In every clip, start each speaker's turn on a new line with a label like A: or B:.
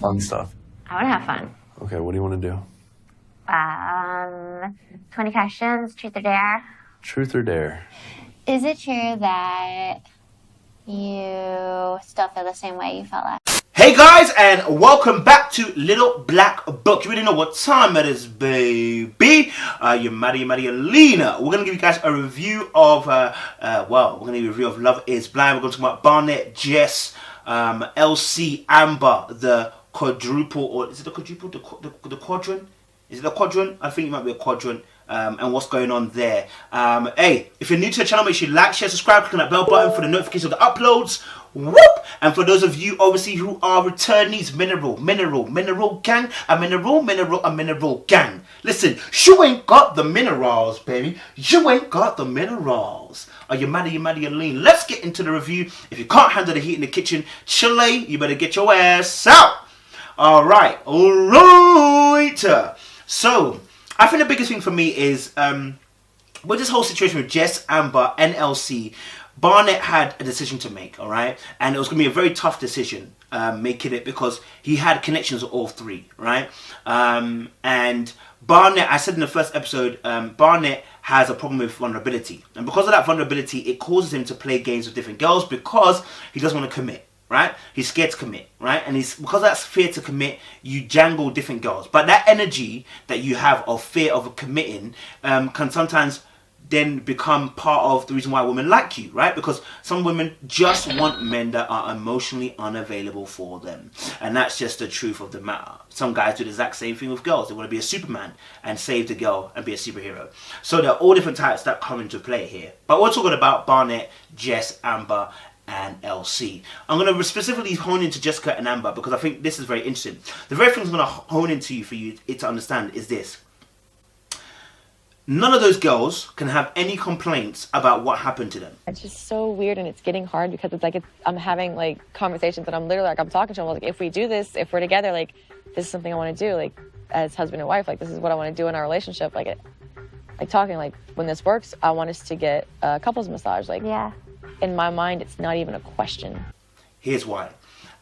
A: fun stuff.
B: I want to have fun.
A: Okay, what do you want to do?
B: 20 questions, truth or dare.
A: Truth or dare?
B: Is it true that you still feel the same way you felt last?
C: Hey guys, and welcome back to Little Black Book. You already know what time it is, baby. Your Maddie Alina. We're gonna give you guys a review of we're gonna give you a review of Love Is Blind. We're gonna talk about Barnett, Jess, LC, Amber, the quadruple, or is it the quadruple? The quadrant? Is it the quadrant? I think it might be a quadrant. And what's going on there. Hey, if you're new to the channel, make sure you like, share, subscribe, click on that bell button for the notification of the uploads. Whoop! And for those of you obviously who are returnees, mineral gang, a mineral gang. Listen, you ain't got the minerals, baby. You ain't got the minerals. Are you Maddie Lean? Let's get into the review. If you can't handle the heat in the kitchen, Chile, you better get your ass out. Alright. So I think the biggest thing for me is with this whole situation with Jess, Amber, and LC, Barnett had a decision to make, alright? And it was going to be a very tough decision making it because he had connections with all three, right? And Barnett, I said in the first episode, Barnett has a problem with vulnerability. And because of that vulnerability, it causes him to play games with different girls because he doesn't want to commit. Right? He's scared to commit, right? And because of that fear to commit, you jangle different girls. But that energy that you have of fear of committing can sometimes then become part of the reason why women like you, right? Because some women just want men that are emotionally unavailable for them. And that's just the truth of the matter. Some guys do the exact same thing with girls. They want to be a Superman and save the girl and be a superhero. So there are all different types that come into play here. But we're talking about Barnett, Jess, Amber, and LC. I'm going to specifically hone into Jessica and Amber because I think this is very interesting. The very thing I'm going to hone into for you to understand is this. None of those girls can have any complaints about what happened to them.
D: It's just so weird, and it's getting hard because it's like I'm having like conversations and I'm literally like I'm talking to them like, if we do this, if we're together, like this is something I want to do, like as husband and wife, like this is what I want to do in our relationship, like talking like when this works, I want us to get a couples massage, like yeah. In my mind, it's not even a question.
C: Here's why.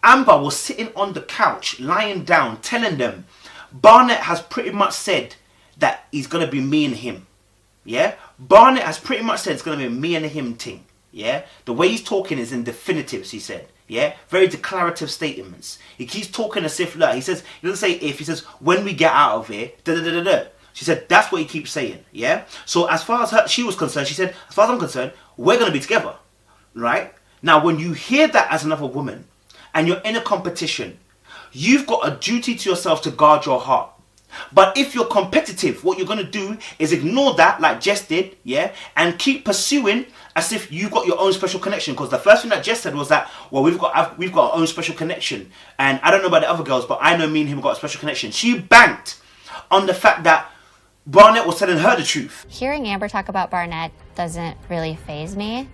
C: Amber was sitting on the couch, lying down, telling them Barnett has pretty much said that he's going to be me and him. Yeah? Barnett has pretty much said it's going to be me and him thing. Yeah? The way he's talking is in definitives, he said. Yeah? Very declarative statements. He keeps talking as if, look, he doesn't say if, he says when we get out of here, da-da-da-da-da. She said that's what he keeps saying. Yeah? So as far as she was concerned, she said, as far as I'm concerned, we're going to be together. Right? Now, when you hear that as another woman and you're in a competition, you've got a duty to yourself to guard your heart. But if you're competitive, what you're going to do is ignore that like Jess did, yeah, and keep pursuing as if you've got your own special connection. Because the first thing that Jess said was that, well, we've got our own special connection. And I don't know about the other girls, but I know me and him got a special connection. She banked on the fact that Barnett was telling her the truth.
B: Hearing Amber talk about Barnett doesn't really faze me.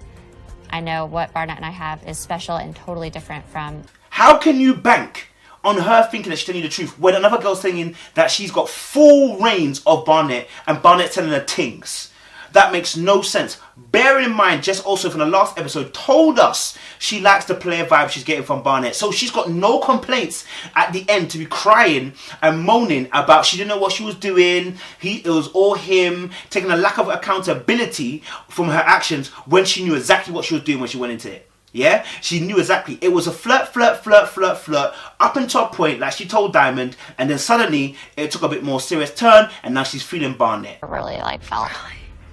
B: I know what Barnett and I have is special and totally different from...
C: How can you bank on her thinking that she's telling you the truth when another girl's saying that she's got full reins of Barnett and Barnett's telling her things? That makes no sense. Bearing in mind, Jess also from the last episode told us she likes the player vibe she's getting from Barnett. So she's got no complaints at the end to be crying and moaning about she didn't know what she was doing. It was all him, taking a lack of accountability from her actions when she knew exactly what she was doing when she went into it. Yeah? She knew exactly. It was a flirt, up until a point, like she told Diamond, and then suddenly it took a bit more serious turn, and now she's feeling Barnett.
B: Really, felt...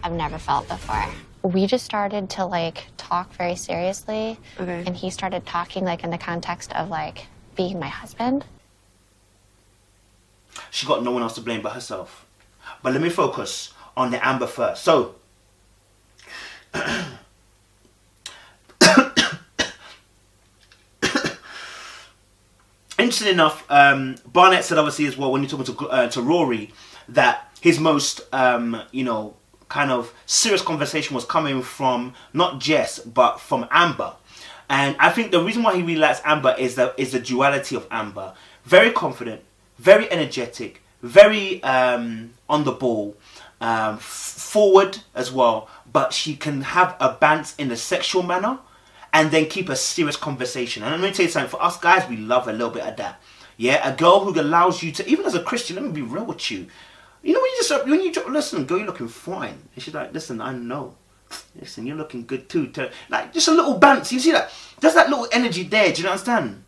B: I've never felt before. We just started to talk very seriously. Okay. And he started talking in the context of being my husband.
C: She got no one else to blame but herself. But let me focus on the Amber first. So interesting enough, Barnett said obviously as well when you're talking to Rory that his most kind of serious conversation was coming from not Jess but from Amber. And I think the reason why he really likes Amber is the duality of Amber. Very confident, very energetic, very on the ball, forward as well, but she can have a bant in a sexual manner and then keep a serious conversation. And let me tell you something, for us guys, we love a little bit of that. Yeah, a girl who allows you to, even as a Christian, let me be real with you. You know, when you just, listen, girl, you're looking fine. And she's like, listen, I know. Listen, you're looking good too. Like, just a little bounce. You see that? Just that little energy there. Do you understand?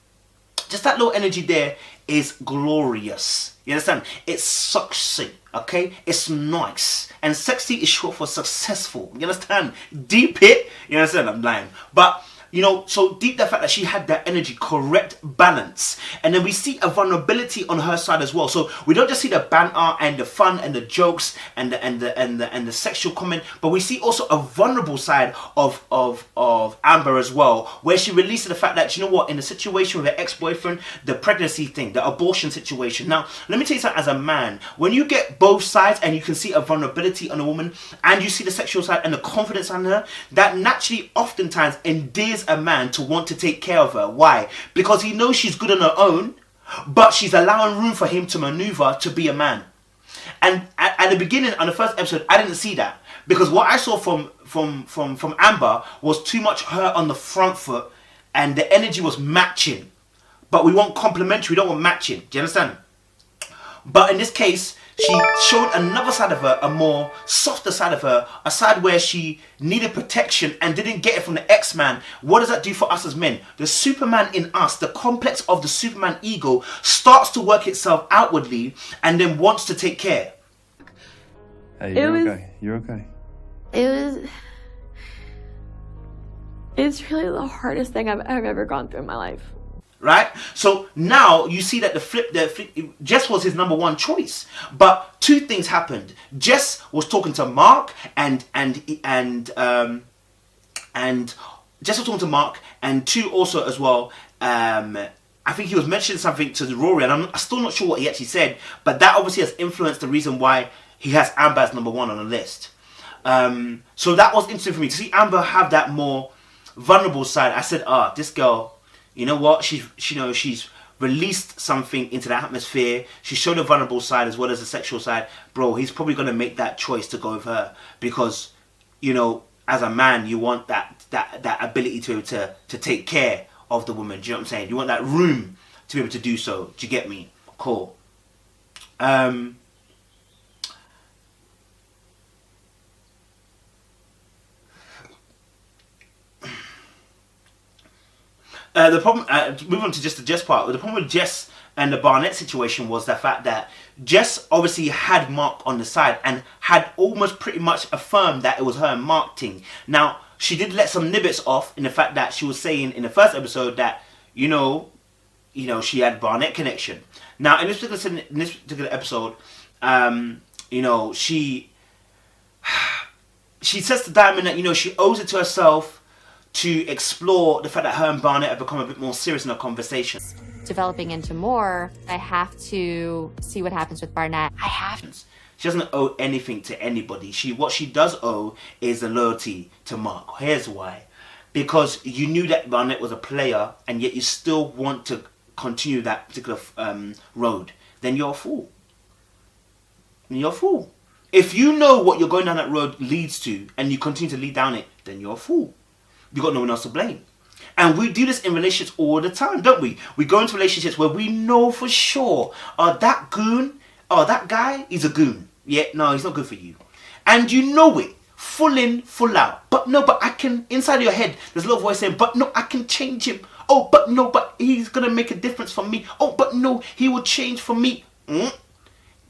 C: Just that little energy there is glorious. You understand? It's sexy, okay? It's nice. And sexy is short for successful. You understand? Deep it. You understand? I'm lying. But, you know, so deep the fact that she had that energy, correct balance. And then we see a vulnerability on her side as well. So we don't just see the banter and the fun and the jokes and the sexual comment, but we see also a vulnerable side of Amber as well, where she released the fact that, you know what, in the situation with her ex-boyfriend, the pregnancy thing, the abortion situation. Now, let me tell you something, as a man, when you get both sides and you can see a vulnerability on a woman and you see the sexual side and the confidence on her, that naturally oftentimes endears a man to want to take care of her. Why? Because he knows she's good on her own, but she's allowing room for him to maneuver to be a man. And at the beginning, on the first episode, I didn't see that, because what I saw from Amber was too much her on the front foot, and the energy was matching. But we want complementary, we don't want matching. Do you understand? But in this case, she showed another side of her, a more softer side of her, a side where she needed protection and didn't get it from the X-Man. What does that do for us as men? The Superman in us, the complex of the Superman ego, starts to work itself outwardly and then wants to take care.
A: Hey, you're okay. You're okay.
E: It's really the hardest thing I've ever gone through in my life.
C: Right? So now you see that the flip, Jess was his number one choice. But two things happened. Jess was talking to Mark and Jess was talking to Mark, and two also as well, I think he was mentioning something to Rory, and I'm still not sure what he actually said, but that obviously has influenced the reason why he has Amber as number one on the list. So that was interesting for me to see Amber have that more vulnerable side. I said, this girl, you know what? She's released something into the atmosphere. She showed a vulnerable side as well as a sexual side. Bro, he's probably gonna make that choice to go with her because, you know, as a man, you want that ability to be able to take care of the woman. Do you know what I'm saying? You want that room to be able to do so. Do you get me? Cool. The problem, move on to just the Jess part. The problem with Jess and the Barnett situation was the fact that Jess obviously had Mark on the side and had almost pretty much affirmed that it was her and Mark thing. Now, she did let some nibbits off in the fact that she was saying in the first episode that, you know, she had Barnett connection. Now, in this particular episode, you know, she says to Diamond that, you know, she owes it to herself to explore the fact that her and Barnett have become a bit more serious in our conversation.
F: Developing into more, I have to see what happens with Barnett.
C: She doesn't owe anything to anybody. What she does owe is the loyalty to Mark. Here's why. Because you knew that Barnett was a player and yet you still want to continue that particular road. Then you're a fool. You're a fool. If you know what you're going down that road leads to and you continue to lead down it, then you're a fool. You've got no one else to blame. And we do this in relationships all the time, don't we? We go into relationships where we know for sure, that goon, that guy, he's a goon. Yeah, no, he's not good for you. And you know it, full in, full out. But I can, inside of your head, there's a little voice saying, but no, I can change him. Oh, but he's going to make a difference for me. Oh, but no, he will change for me.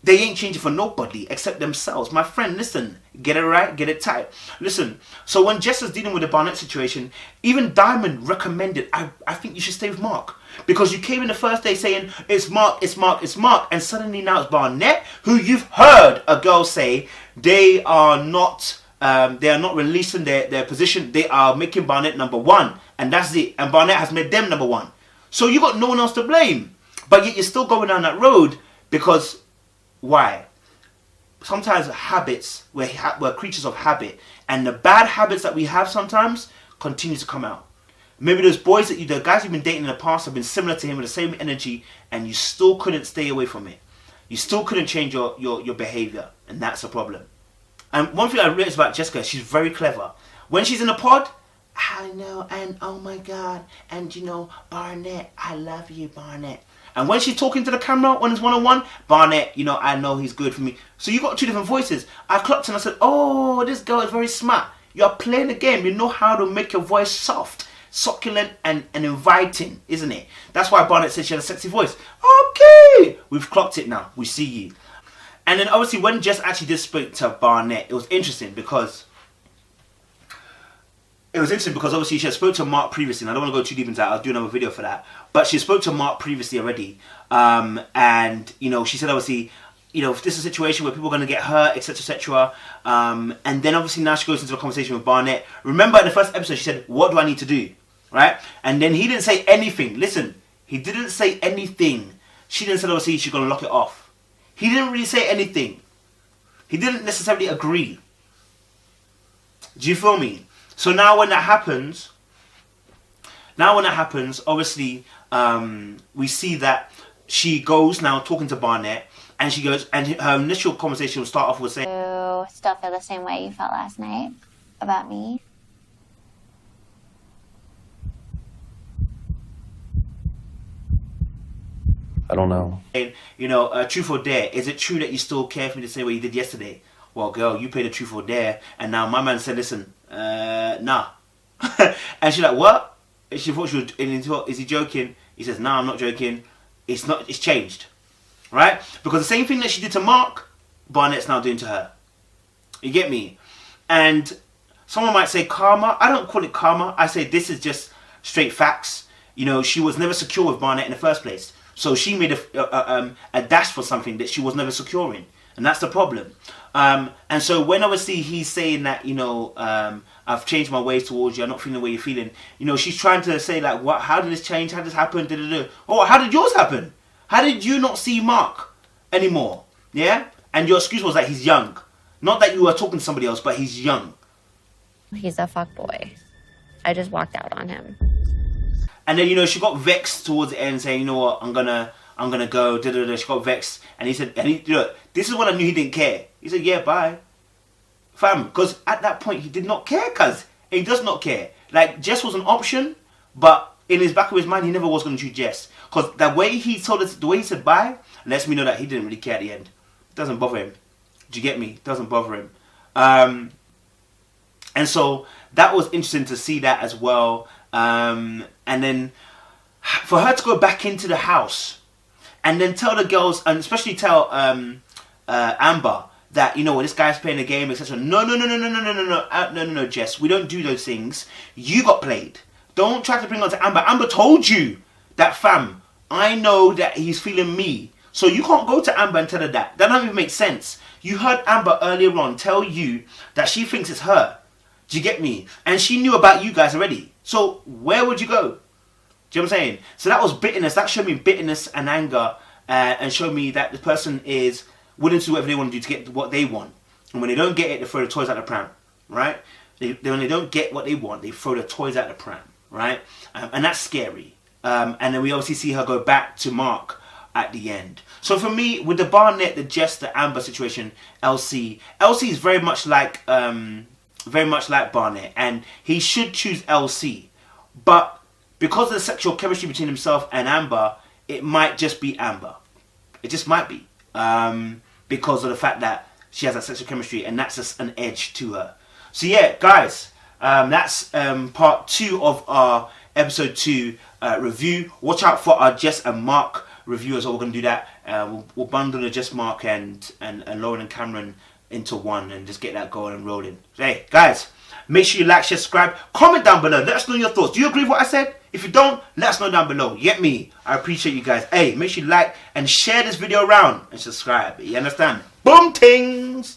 C: They ain't changing for nobody except themselves. My friend, listen, get it right, get it tight. Listen, so when Jess was dealing with the Barnett situation, even Diamond recommended, I think you should stay with Mark. Because you came in the first day saying, it's Mark, it's Mark, it's Mark. And suddenly now it's Barnett, who you've heard a girl say, they are not releasing their position. They are making Barnett number one. And that's it. And Barnett has made them number one. So you got no one else to blame. But yet you're still going down that road because... Why? Sometimes habits, we're creatures of habit, and the bad habits that we have sometimes continue to come out. Maybe those boys the guys you've been dating in the past have been similar to him with the same energy, and you still couldn't stay away from it. You still couldn't change your behavior, and that's a problem. And one thing I realized about Jessica, she's very clever. When she's in a pod, I know, and oh my God, and you know, Barnett, I love you, Barnett. And when she's talking to the camera when it's one-on-one, Barnett, you know, I know he's good for me. So you got two different voices. I clocked and I said, oh, this girl is very smart. You're playing the game. You know how to make your voice soft, succulent, and inviting, isn't it? That's why Barnett said she had a sexy voice. Okay, we've clocked it now. We see you. And then obviously when Jess actually did speak to Barnett, it was interesting because obviously she had spoke to Mark previously, and I don't want to go too deep into that, I'll do another video for that. But she spoke to Mark previously already, and, you know, she said obviously, you know, if this is a situation where people are going to get hurt, etc, etc, and then obviously now she goes into a conversation with Barnett. Remember in the first episode she said, what do I need to do, right? And then he didn't say anything. Listen, he didn't say anything. She didn't say obviously she's going to lock it off. He didn't really say anything. He didn't necessarily agree. Do you feel me? So now when that happens, obviously we see that she goes now talking to Barnett, and she goes, and her initial conversation will start off with saying,
B: You still feel the same way you felt last night about me?
A: I don't know.
C: You know, truth or dare, is it true that you still care for me the same way you did yesterday? Well, girl, you played a truth or dare, and now my man said, listen, nah. And she's like, what? And she thought she was, is he joking? He says, nah, I'm not joking. It's not, it's changed. Right? Because the same thing that she did to Mark, Barnett's now doing to her. You get me? And someone might say karma. I don't call it karma. I say this is just straight facts. You know, she was never secure with Barnett in the first place. So she made a dash for something that she was never secure in. And that's the problem. And so when obviously he's saying that, you know, I've changed my ways towards you, I'm not feeling the way you're feeling. You know, she's trying to say like, what? How did this change? How did this happen? Oh, how did yours happen? How did you not see Mark anymore? Yeah? And your excuse was that he's young. Not that you were talking to somebody else, but he's young.
B: He's a fuckboy. I just walked out on him.
C: And then, you know, she got vexed towards the end, saying, you know what, I'm gonna go, She got vexed. And he said, you know, this is when I knew he didn't care. He said, yeah, bye. Fam, because at that point, he did not care, cuz. He does not care. Like, Jess was an option, but in his back of his mind, he never was going to choose Jess. Because the way he told us, the way he said bye, lets me know that he didn't really care at the end. It doesn't bother him. Do you get me? It doesn't bother him. And so, that was interesting to see that as well. And then, for her to go back into the house, and then tell the girls, and especially tell Amber, that, you know, this guy's playing a game, etc. No, Jess, we don't do those things. You got played. Don't try to bring on to Amber. Amber told you that, fam, I know that he's feeling me. So you can't go to Amber and tell her that. That doesn't even make sense. You heard Amber earlier on tell you that she thinks it's her. Do you get me? And she knew about you guys already. So where would you go? Do you know what I'm saying? So that was bitterness. That showed me bitterness and anger, and showed me that the person is willing to do whatever they want to do to get what they want. And when they don't get it, they throw the toys out the pram, right? When they don't get what they want, they throw the toys out the pram, right? And that's scary. And then we obviously see her go back to Mark at the end. So for me, with the Barnett, the Jess, the Amber situation, LC is very much like Barnett, and he should choose LC. But because of the sexual chemistry between himself and Amber, it might just be Amber. It just might be. Because of the fact that she has that sexual chemistry, and that's just an edge to her. So yeah, guys, that's part 2 of our episode 2 review. Watch out for our Jess and Mark review as well. We're going to do that. We'll bundle the Jess, Mark, and Lauren and Cameron into one and just get that going and rolling. So, hey, guys, make sure you like, share, subscribe, comment down below. Let us know your thoughts. Do you agree with what I said? If you don't, let us know down below. You get me? I appreciate you guys. Hey, make sure you like and share this video around and subscribe. You understand? Boom tings!